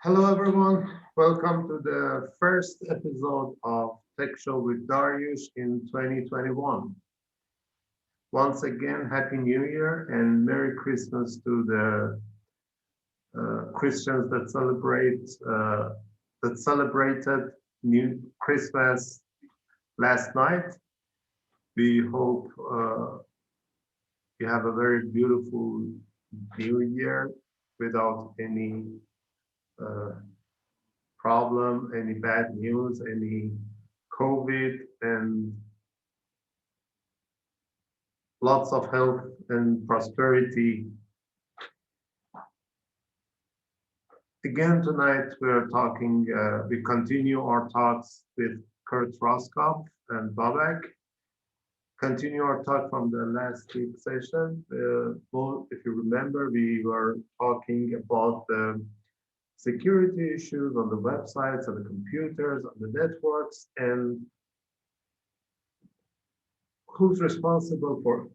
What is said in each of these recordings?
Hello, everyone. Welcome to the first episode of Tech Show with Daryoush in 2021. Once again, Happy New Year and Merry Christmas to the Christians that celebrated New Christmas last night. We hope you have a very beautiful New Year without any uh, problem, any bad news, any COVID, and lots of health and prosperity. Again, tonight we continue our talks with Kurt Roskopf and Babak. Continue our talk from the last week session. If you remember, we were talking about the security issues on the websites, on the computers, on the networks, and who's responsible for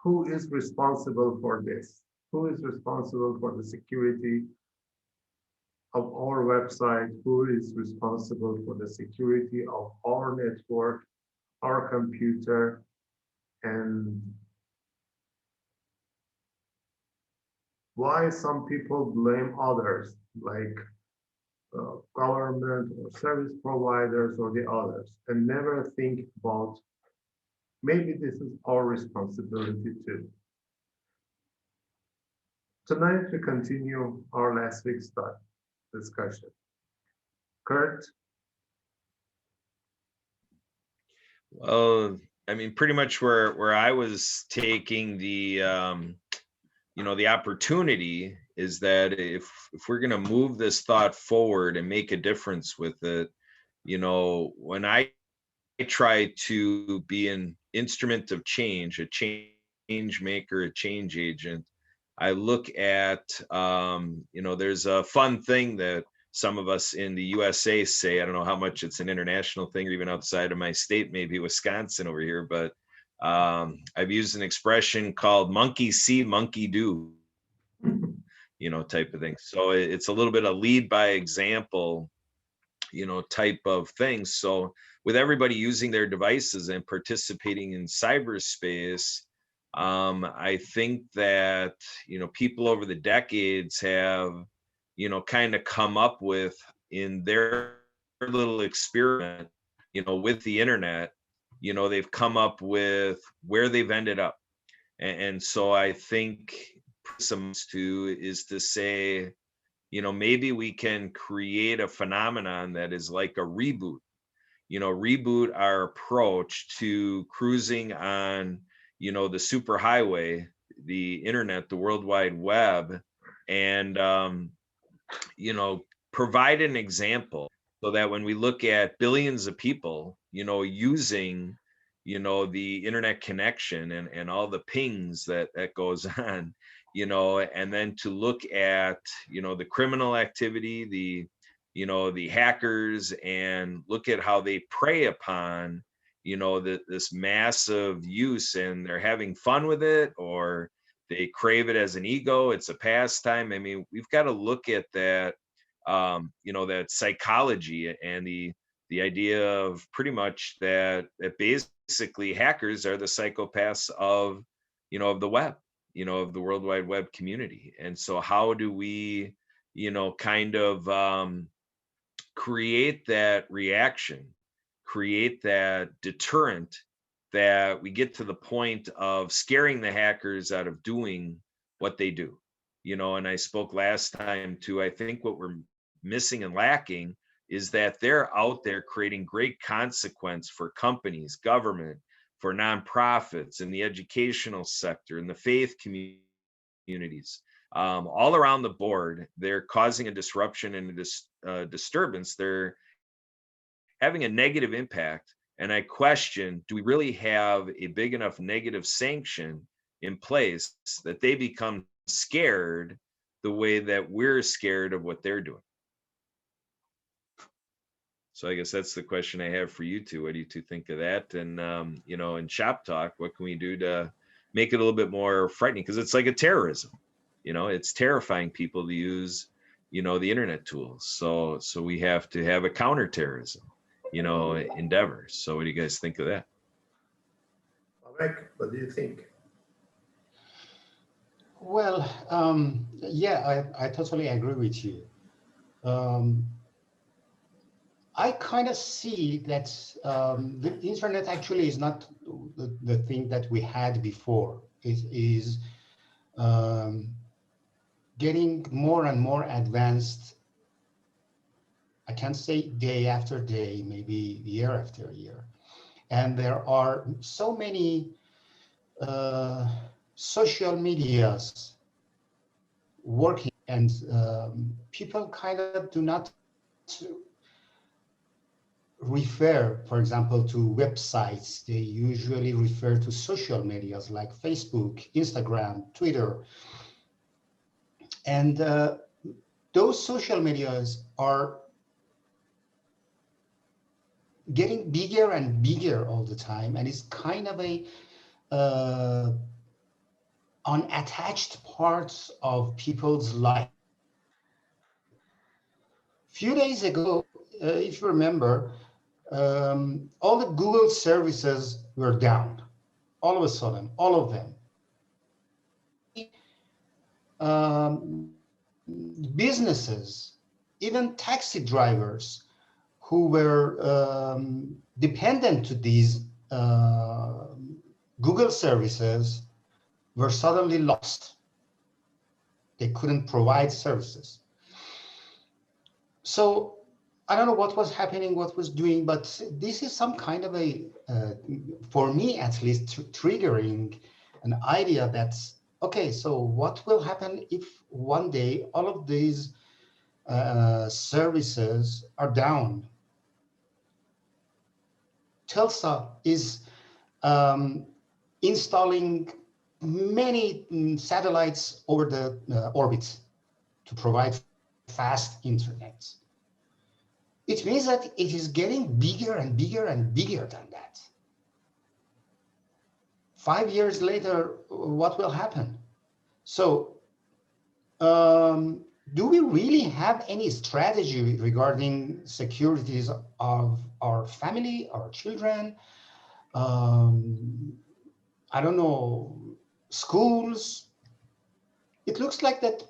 who is responsible for this? Who is responsible for the security of our website? Who is responsible for the security of our network, our computer, and why some people blame others, like government or service providers or the others, and never think about maybe this is our responsibility too. Tonight we continue our last week's discussion. Kurt, Well, I mean, pretty much where I was taking the opportunity is that if we're going to move this thought forward and make a difference with it, when I try to be an instrument of change, a change maker, a change agent, I look at, there's a fun thing that some of us in the USA say. I don't know how much it's an international thing or even outside of my state, maybe Wisconsin over here, but I've used an expression called monkey see, monkey do, type of thing. So it's a little bit of lead by example, type of things. So with everybody using their devices and participating in cyberspace, I think that, people over the decades have, kind of come up with in their little experiment, with the internet, they've come up with where they've ended up. And so I think some to is to say, maybe we can create a phenomenon that is like a reboot, reboot our approach to cruising on, the superhighway, the internet, the World Wide Web, and, provide an example so that when we look at billions of people, using, the internet connection and all the pings that goes on, and then to look at, the criminal activity, the hackers, and look at how they prey upon, this massive use, and they're having fun with it, or they crave it as an ego. It's a pastime. I mean, we've got to look at that, that psychology and the idea of pretty much that basically hackers are the psychopaths of, of the web, of the World Wide Web community. And so how do we, kind of create that reaction, create that deterrent, that we get to the point of scaring the hackers out of doing what they do. And I spoke last time too, I think what we're missing and lacking is that they're out there creating great consequence for companies, government, for nonprofits, in the educational sector, in the faith communities, all around the board. They're causing a disruption and a disturbance. They're having a negative impact. And I question, do we really have a big enough negative sanction in place that they become scared the way that we're scared of what they're doing? So I guess that's the question I have for you two. What do you two think of that? And, in shop talk, what can we do to make it a little bit more frightening? Because it's like a terrorism, it's terrifying people to use, the internet tools. So we have to have a counterterrorism, endeavor. So what do you guys think of that? Babek, what do you think? Well, yeah, I totally agree with you. Um, I kind of see that the internet actually is not the thing that we had before. It is um, getting more and more advanced. I can say day after day, maybe year after year. And there are so many uh, social medias working, and people kind of do not refer, for example, to websites. They usually refer to social medias like Facebook, Instagram, Twitter. And those social medias are getting bigger and bigger all the time. And it's kind of a unattached parts of people's life. Few days ago, if you remember, all the Google services were down. All of a sudden, all of them. Businesses, even taxi drivers who were dependent to these Google services were suddenly lost. They couldn't provide services. So I don't know what was happening, what was doing, but this is some kind of a, for me at least, triggering an idea that's, okay, so what will happen if one day all of these services are down? Telsa is um, installing many satellites over the orbit to provide fast internet. It means that it is getting bigger and bigger and bigger than that. 5 years later, what will happen? So, do we really have any strategy regarding securities of our family, our children? I don't know, schools. It looks like that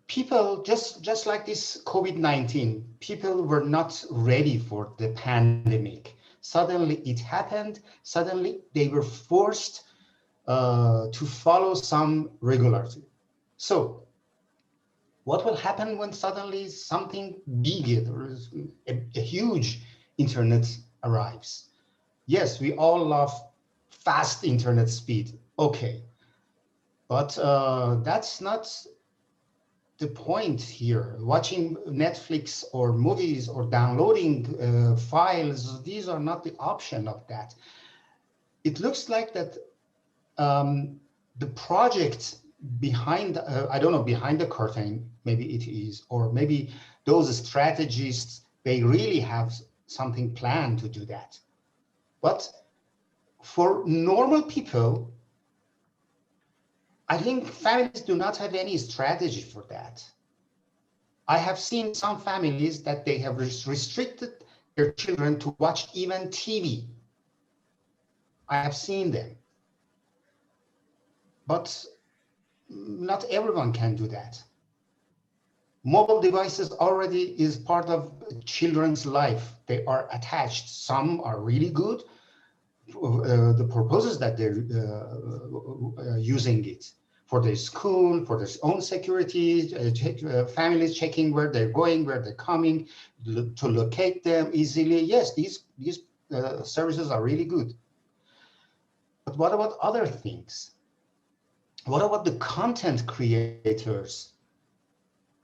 people, just like this COVID-19, people were not ready for the pandemic. Suddenly it happened. Suddenly they were forced to follow some regularity. So what will happen when suddenly something big, a huge internet arrives? Yes, we all love fast internet speed. Okay, but that's not the point here. Watching Netflix or movies or downloading files, these are not the option of that. It looks like that the project behind, I don't know, behind the curtain, maybe it is, or maybe those strategists, they really have something planned to do that. But for normal people, I think families do not have any strategy for that. I have seen some families that they have restricted their children to watch even TV. I have seen them. But not everyone can do that. Mobile devices already is part of children's life. They are attached. Some are really good. The purposes that they're using it for their school, for their own security, families checking where they're going, where they're coming, to locate them easily. Yes, these services are really good. But what about other things? What about the content creators?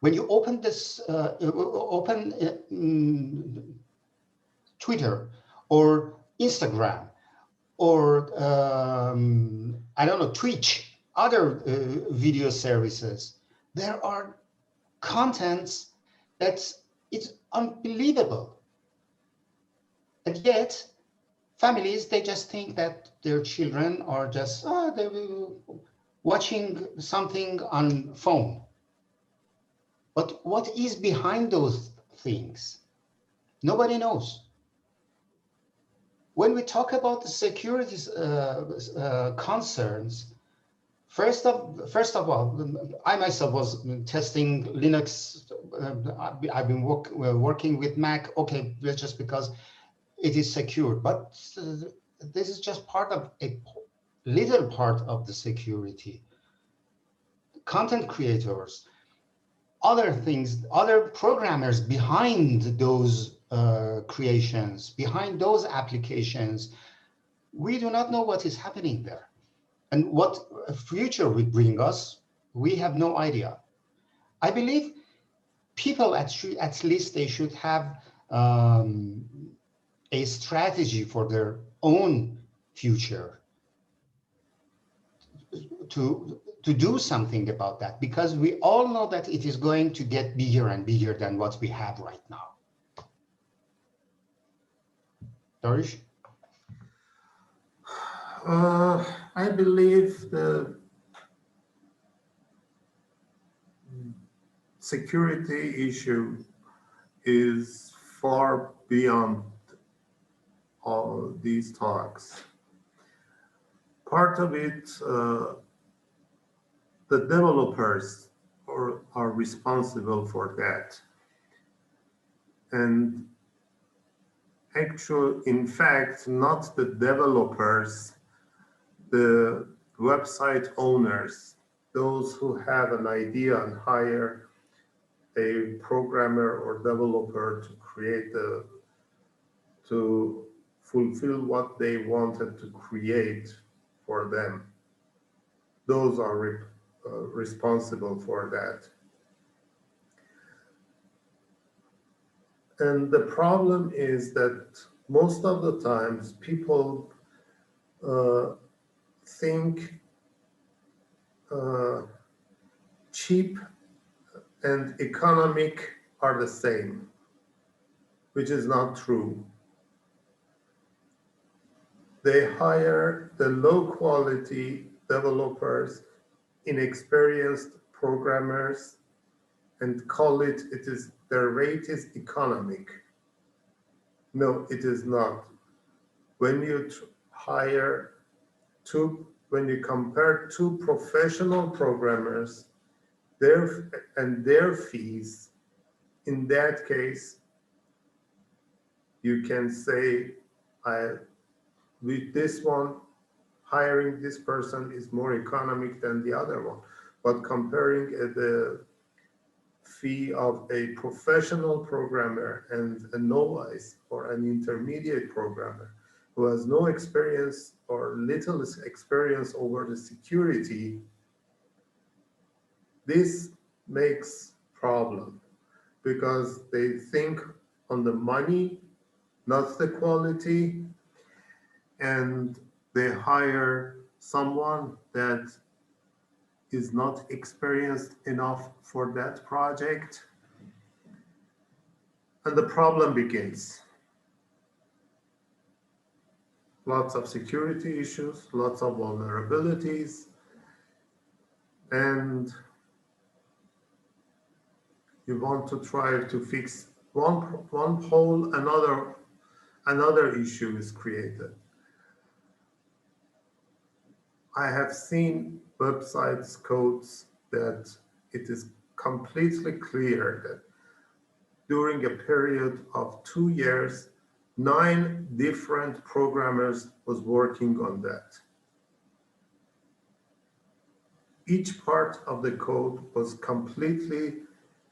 When you open this, Twitter or Instagram or I don't know, Twitch, other video services, there are contents that it's unbelievable. And yet, families, they just think that their children are just, they will watching something on phone. But what is behind those things? Nobody knows. When we talk about the security concerns, first of all, I myself was testing Linux. I've been working with Mac. Okay, just because it is secure, but this is just part of a little part of the security. Content creators, other things, other programmers behind those creations, behind those applications, we do not know what is happening there. And what a future will bring us, we have no idea. I believe people at least they should have a strategy for their own future to do something about that, because we all know that it is going to get bigger and bigger than what we have right now. Daryoush? I believe the security issue is far beyond all these talks. Part of it, the developers are responsible for that. And in fact, not the developers, the website owners, those who have an idea and hire a programmer or developer to fulfill what they wanted to create for them. Those are responsible for that. And the problem is that most of the times people think cheap and economic are the same, which is not true. They hire the low quality developers, inexperienced programmers, and call it their rate is economic. No, it is not. When you when you compare two professional programmers, their fees, in that case, you can say, with this one, hiring this person is more economic than the other one. But comparing the fee of a professional programmer and a novice or an intermediate programmer who has no experience or little experience over the security, this makes problem because they think on the money, not the quality, and they hire someone that is not experienced enough for that project. And the problem begins. Lots of security issues, lots of vulnerabilities, and you want to try to fix one hole, another issue is created. I have seen websites codes that it is completely clear that during a period of 2 years, 9 different programmers was working on that. Each part of the code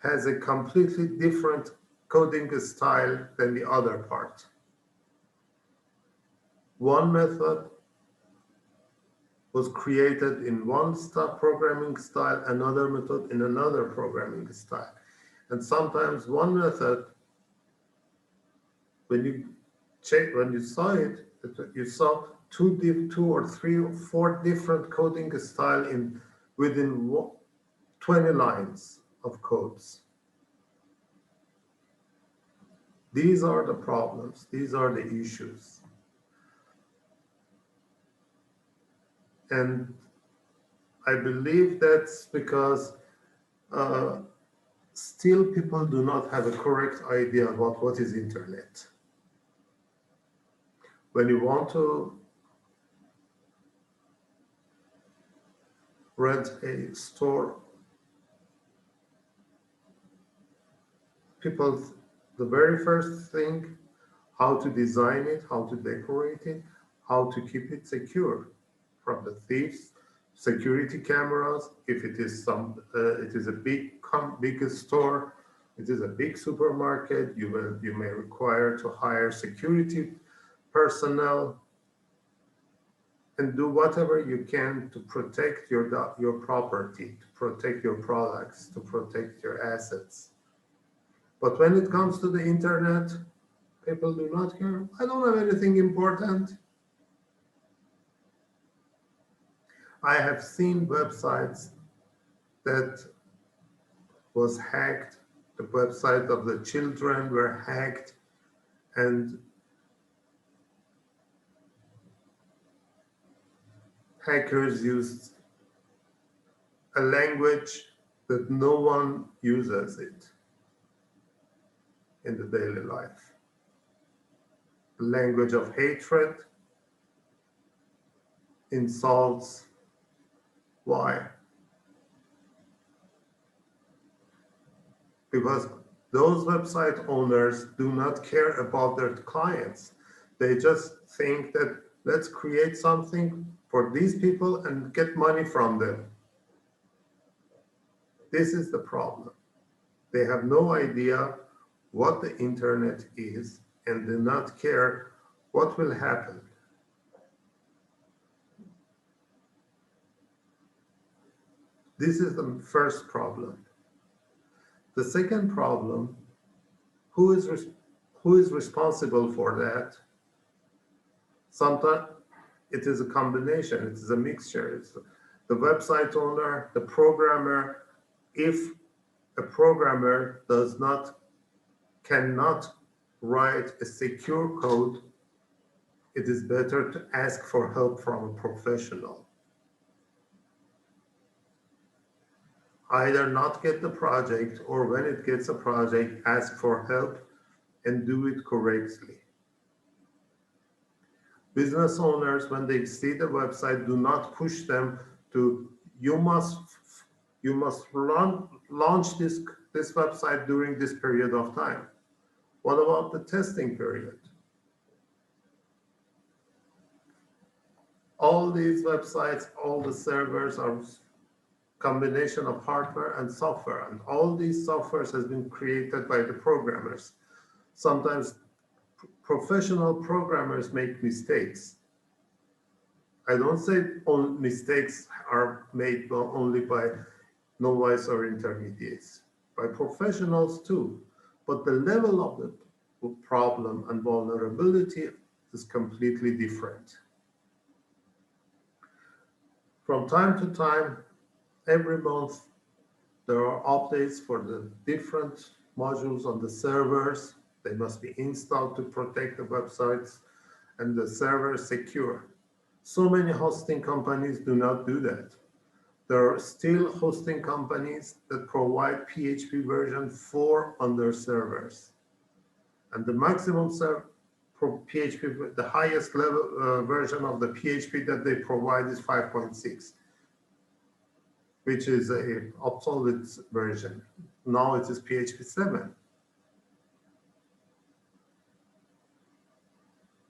has a completely different coding style than the other part. One method was created in one programming style, another method in another programming style. And sometimes one method, when you saw it, you saw two or three or four different coding style within 20 lines of codes. These are the problems. These are the issues. And I believe that's because still people do not have a correct idea about what is internet. When you want to rent a store, people, the very first thing, how to design it, how to decorate it, how to keep it secure from the thieves, security cameras. If it is it is a big store, it is a big supermarket, you may require to hire security personnel and do whatever you can to protect your property, to protect your products, to protect your assets. But when it comes to the internet, people do not care. I don't have anything important. I have seen websites that was hacked. The website of the children were hacked, and hackers used a language that no one uses it in the daily life. A language of hatred, insults. Why? Because those website owners do not care about their clients. They just think that let's create something for these people and get money from them. This is the problem. They have no idea what the internet is and do not care what will happen. This is the first problem. The second problem, who is responsible for that? Sometimes it is a combination, it is a mixture. It's the website owner, the programmer. If a programmer cannot write a secure code, it is better to ask for help from a professional. Either not get the project, or when it gets a project, ask for help and do it correctly. Business owners, when they see the website, do not push them to, you must launch this website during this period of time. What about the testing period? All these websites, all the servers are combination of hardware and software, and all these softwares has been created by the programmers. Sometimes professional programmers make mistakes. I don't say all mistakes are made only by novice or intermediates, by professionals too. But the level of the problem and vulnerability is completely different. From time to time, every month, there are updates for the different modules on the servers. They must be installed to protect the websites and the server secure. So many hosting companies do not do that. There are still hosting companies that provide PHP version 4 on their servers. And the maximum PHP, the highest level version of the PHP that they provide is 5.6. which is a obsolete version. Now it is PHP 7.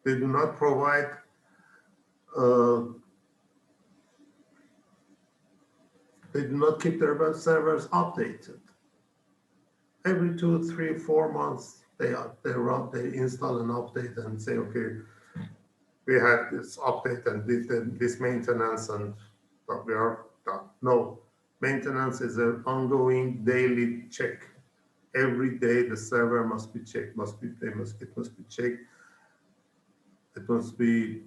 They do not provide they do not keep their web servers updated. Every 2, 3, 4 months, they install an update and say, okay, we had this update and this maintenance, and we are done. No, maintenance is an ongoing daily check. Every day the server must be checked, it must be checked. It must be,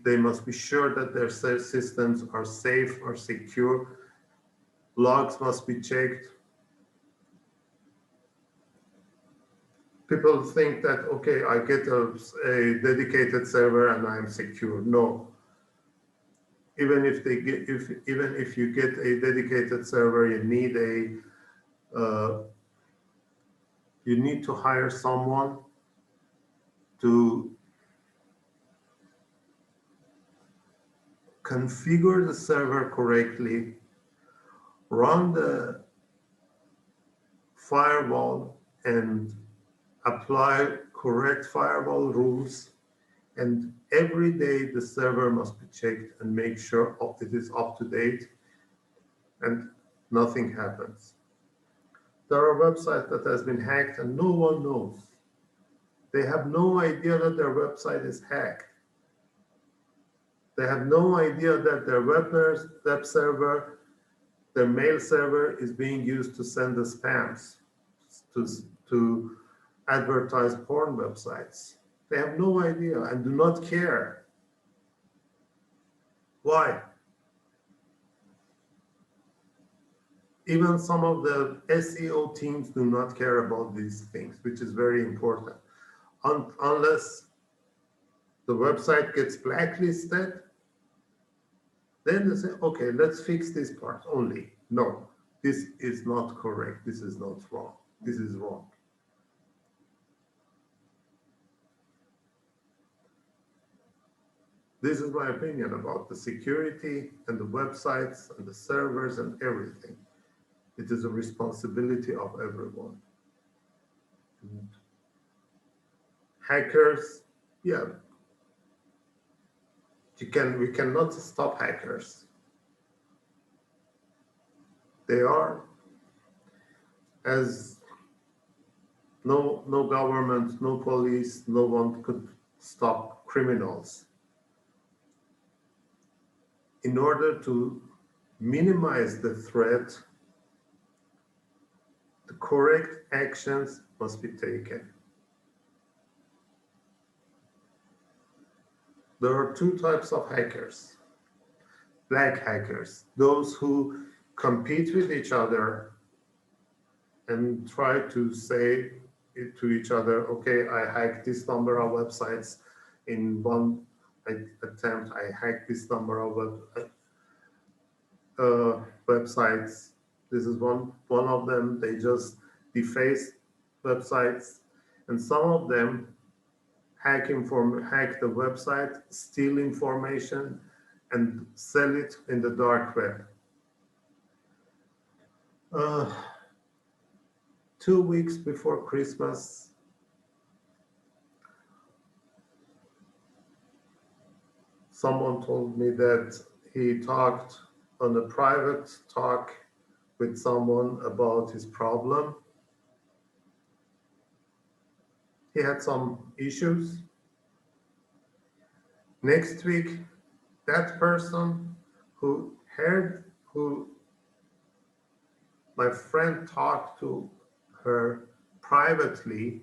they must be sure that their systems are safe or secure. Logs must be checked. People think that, okay, I get a dedicated server and I'm secure. No. Even if you get a dedicated server, you need you need to hire someone to configure the server correctly, run the firewall and apply correct firewall rules, and every day the server must be checked and make sure it is up to date and nothing happens. There are websites that has been hacked and no one knows. They have no idea that their website is hacked. They have no idea that their web server, their mail server is being used to send the spams, to advertise porn websites. They have no idea and do not care. Why? Even some of the SEO teams do not care about these things, which is very important. Unless the website gets blacklisted, then they say, okay, let's fix this part only. No, this is not correct. This is not wrong. This is wrong. This is my opinion about the security and the websites and the servers and everything. It is a responsibility of everyone. And hackers, yeah, we cannot stop hackers. They are, as no government, no police, no one could stop criminals. In order to minimize the threat, the correct actions must be taken. There are two types of hackers. Black hackers, those who compete with each other and try to say it to each other, okay, I hacked this number of websites in one attempt, I hacked this number of websites. This is one of them. They just deface websites, and some of them hack the website, steal information, and sell it in the dark web. 2 weeks before Christmas, someone told me that he talked on a private talk with someone about his problem. He had some issues. Next week, that person who my friend talked to her privately,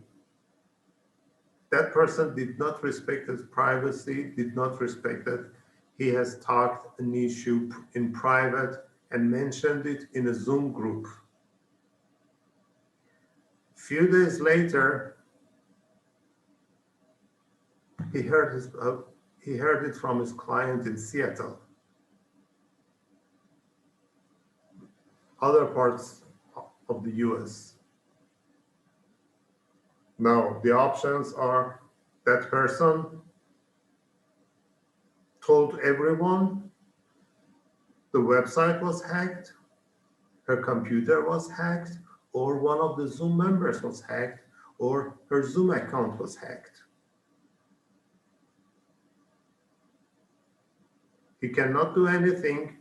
that person did not respect his privacy, did not respect that he has talked an issue in private and mentioned it in a Zoom group. Few days later, he heard it from his client in Seattle. Other parts of the US. Now, the options are that person told everyone the website was hacked, her computer was hacked, or one of the Zoom members was hacked, or her Zoom account was hacked. He cannot do anything.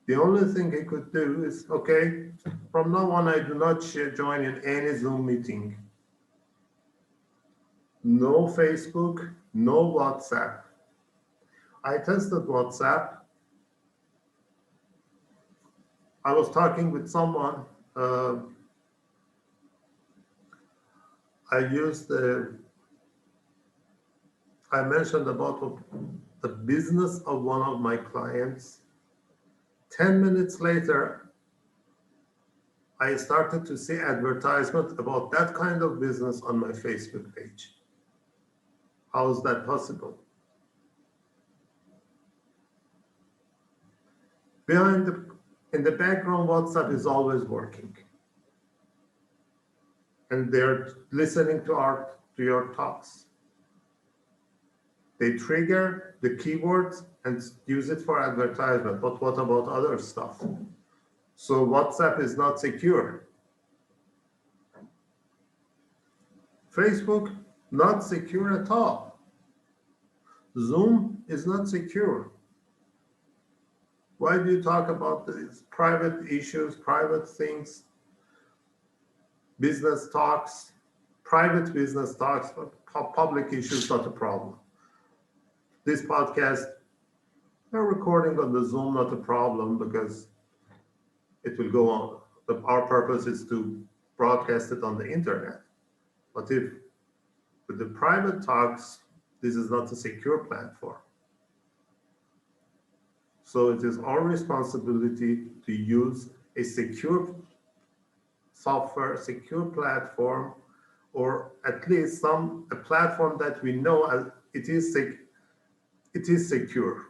The only thing he could do is, okay, from now on, I do not join in any Zoom meeting. No Facebook, no WhatsApp. I tested WhatsApp. I was talking with someone. I mentioned about the business of one of my clients. 10 minutes later, I started to see advertisement about that kind of business on my Facebook page. How is that possible? In the background, WhatsApp is always working. and they're listening to your talks. They trigger the keywords and use it for advertisement. But what about other stuff? So WhatsApp is not secure. Facebook, not secure at all. Zoom is not secure. Why do you talk about these private issues, private things, business talks, private business talks, but public issues not a problem? This podcast, we're recording on the Zoom, not a problem because it will go on. Our purpose is to broadcast it on the internet. But if with the private talks, this is not a secure platform. So it is our responsibility to use a secure software, secure platform, or at least a platform that we know as it is secure.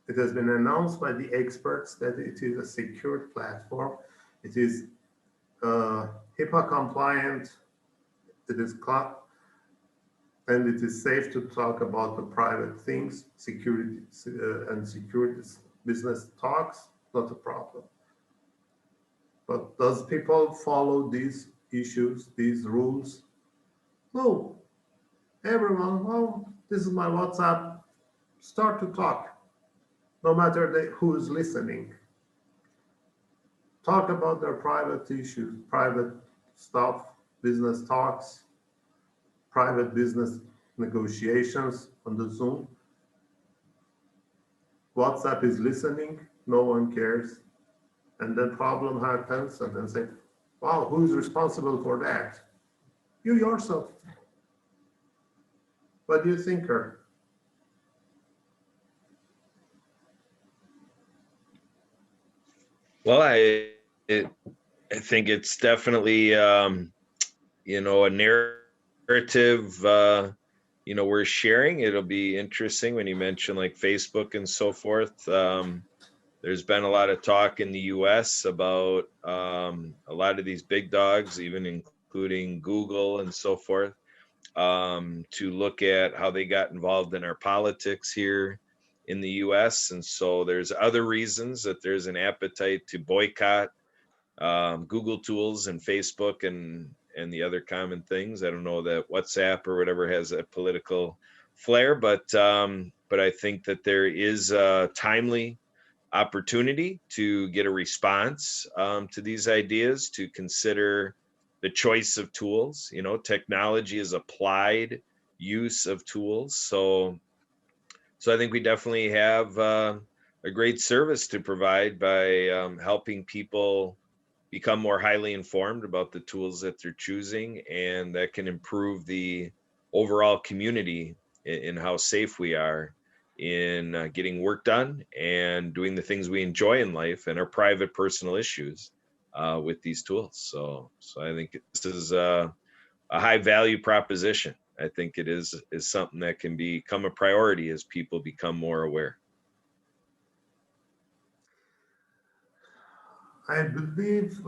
It has been announced by the experts that it is a secured platform. It is HIPAA compliant. It is and it is safe to talk about the private things, security and security business talks, not a problem. But does people follow these issues, these rules? No. Everyone, well, this is my WhatsApp. Start to talk, no matter who is listening. Talk about their private issues, private stuff, business talks, private business negotiations on the Zoom. WhatsApp is listening, no one cares. And then problem happens and then say, wow, who's responsible for that? You yourself. What do you think, Kurt? Well, I think it's definitely a narrative we're sharing. It'll be interesting when you mention like Facebook and so forth. There's been a lot of talk in the US about a lot of these big dogs, even including Google and so forth, to look at how they got involved in our politics here in the US. And so there's other reasons that there's an appetite to boycott Google tools and Facebook and the other common things. I don't know that WhatsApp or whatever has a political flair, but I think that there is a timely opportunity to get a response to these ideas, to consider the choice of tools. Technology is applied use of tools. So I think we definitely have a great service to provide by helping people become more highly informed about the tools that they're choosing, and that can improve the overall community in how safe we are in getting work done and doing the things we enjoy in life and our private personal issues with these tools. So I think this is a high value proposition. I think it is something that can become a priority as people become more aware. I believe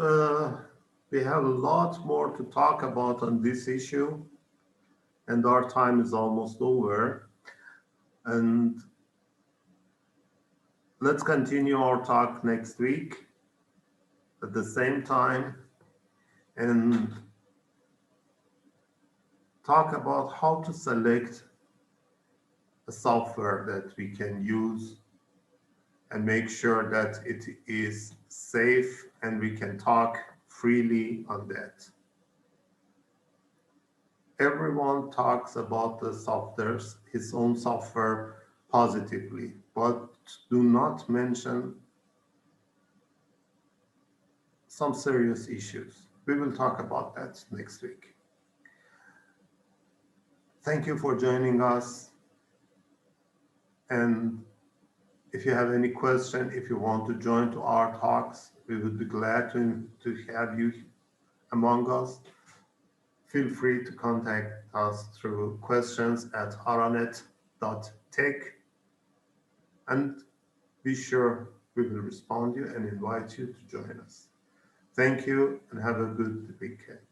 we have a lot more to talk about on this issue, and our time is almost over. And let's continue our talk next week at the same time and talk about how to select a software that we can use and make sure that it is safe and we can talk freely on that. Everyone talks about the softwares, his own software positively, but do not mention some serious issues. We will talk about that next week. Thank you for joining us. And if you have any question, if you want to join to our talks, we would be glad to have you among us. Feel free to contact us through questions@aranet.tech, and be sure we will respond to you and invite you to join us. Thank you and have a good weekend.